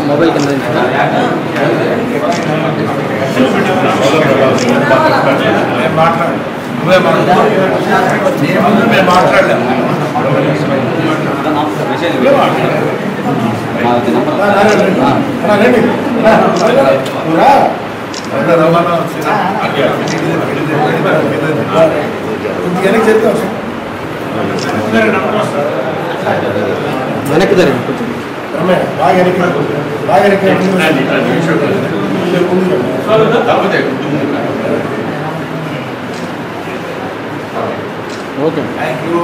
Mobile కింద మాట్లాడలేదు వెనక్కి జరిగింది okay thank you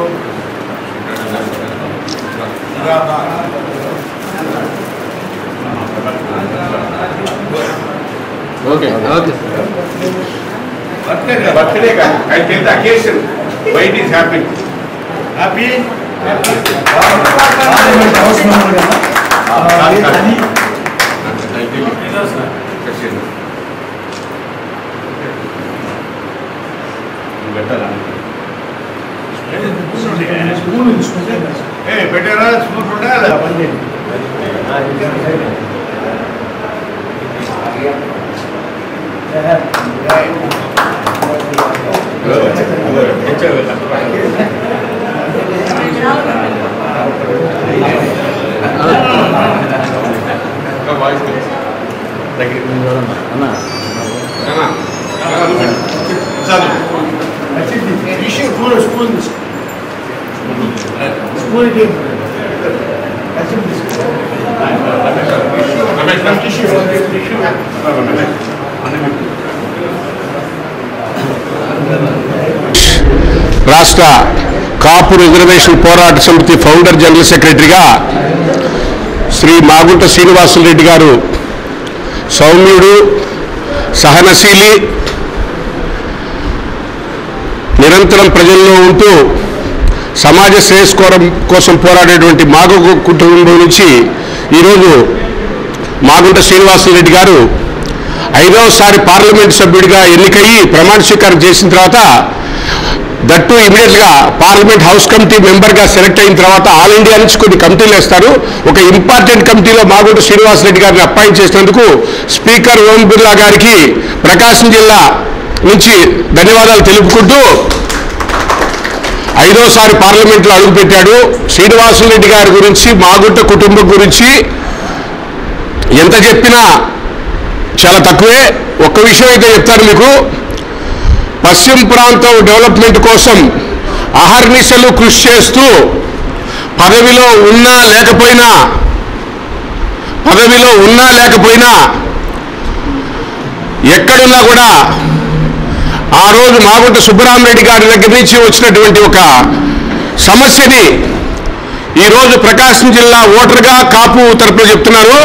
okay okay birthday కాదు I tell the occasion why it is happening happy పెట్టారా స్కూల్ ఉండాలి రాష్ట్ర కాపు రిజర్వేషన్ పోరాట సమితి ఫౌండర్ జనరల్ సెక్రటరీగా శ్రీ మాగుంట శ్రీనివాసులు రెడ్డి గారు సౌమ్యుడు, సహనశీలి, నిరంతరం ప్రజల్లో ఉంటూ సమాజ శ్రేయస్కోరం కోసం పోరాడేటువంటి మాగు కుటుంబం నుంచి ఈరోజు మాగుంట శ్రీనివాసులు రెడ్డి గారు 5వసారి పార్లమెంట్ సభ్యుడిగా ఎన్నికయ్యి ప్రమాణ స్వీకారం చేసిన తర్వాత దట్టు ఇమీడియట్గా పార్లమెంట్ హౌస్ కమిటీ మెంబర్గా సెలెక్ట్ అయిన తర్వాత ఆల్ ఇండియా నుంచి కొన్ని కమిటీలు వేస్తారు. ఒక ఇంపార్టెంట్ కమిటీలో మాగుంట శ్రీనివాసరెడ్డి గారిని అపాయింట్ చేసినందుకు స్పీకర్ ఓం బిర్లా గారికి ప్రకాశం జిల్లా నుంచి ధన్యవాదాలు తెలుపుకుంటూ 5వసారి పార్లమెంట్లో అడుగుపెట్టాడు. శ్రీనివాసరెడ్డి గారి గురించి, మాగుంట కుటుంబం గురించి ఎంత చెప్పినా చాలా తక్కువే. ఒక్క విషయం అయితే చెప్తాను మీకు. పశ్చిమ ప్రాంతం డెవలప్మెంట్ కోసం అహర్నిశలు కృషి చేస్తూ పదవిలో ఉన్నా లేకపోయినా ఎక్కడున్నా కూడా ఆ రోజు మాగుంట సుబ్బరామరెడ్డి గారి దగ్గర నుంచి వచ్చినటువంటి ఒక సమస్యని ఈరోజు ప్రకాశం జిల్లా ఓటర్గా కాపు తరపున చెప్తున్నారు.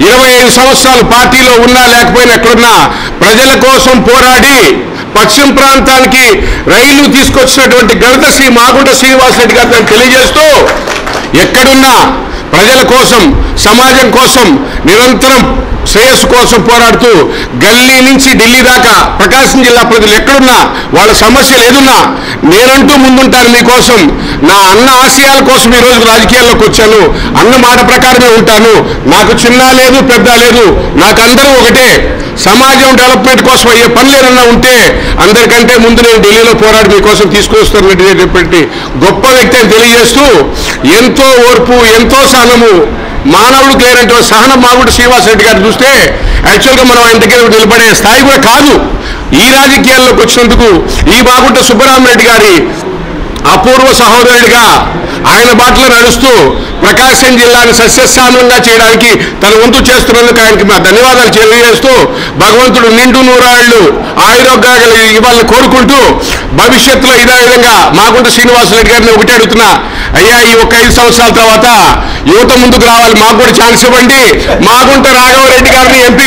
25 సంవత్సరాలు పార్టీలో ఉన్నా లేకపోయినా ఎక్కడున్నా ప్రజల కోసం పోరాడి పశ్చిమ ప్రాంతానికి రైలు తీసుకొచ్చినటువంటి ఘనత శ్రీ మాగుంట శ్రీనివాసరెడ్డి గారిని తెలియజేస్తూ ఎక్కడున్నా ప్రజల కోసం, సమాజం కోసం నిరంతరం శ్రేయస్సు కోసం పోరాడుతూ గల్లీ నుంచి ఢిల్లీ దాకా ప్రకాశం జిల్లా ప్రజలు ఎక్కడున్నా వాళ్ళ సమస్యలు ఏదున్నా నేనంటూ ముందుంటాను మీకోసం. నా అన్న ఆశయాల కోసం ఈరోజు రాజకీయాల్లోకి వచ్చాను. అన్న మాట ప్రకారమే ఉంటాను. నాకు చిన్న లేదు, పెద్ద లేదు, నాకు అందరూ ఒకటే. సమాజం డెవలప్మెంట్ కోసం అయ్యే పనులేనన్నా ఉంటే అందరికంటే ముందు నేను ఢిల్లీలో పోరాడి మీకోసం తీసుకొస్తున్నటువంటి గొప్ప వ్యక్తి అని తెలియజేస్తూ ఎంతో ఓర్పు, ఎంతో సహనము, మానవుడికి లేనటువంటి సహనం మాగుంట శ్రీనివాసరెడ్డి గారు చూస్తే యాక్చువల్గా మనం ఆయన దగ్గర నిలబడే స్థాయి కూడా కాదు. ఈ రాజకీయాల్లోకి వచ్చినందుకు ఈ మాగుంట సుబ్బరామరెడ్డి గారి అపూర్వ సహోదరుడిగా ఆయన బాటలో నడుస్తూ ప్రకాశం జిల్లాని సస్యశ్యామలంగా చేయడానికి తన వంతు చేస్తున్నందుకు ఆయనకి మా ధన్యవాదాలు తెలియజేస్తూ భగవంతుడు నిండు నూరాళ్ళు ఆయురోగ్యాలు ఇవ్వాలని కోరుకుంటూ భవిష్యత్తులో ఇదే విధంగా మాగుంట శ్రీనివాసరెడ్డి గారిని ఒకటి అడుగుతున్నా, అయ్యా ఈ ఒక 5 సంవత్సరాల తర్వాత యువత ముందుకు రావాలి, మాకు కూడా ఛాన్స్ ఇవ్వండి. మాగుంట రాఘవరెడ్డి గారిని ఎంపీ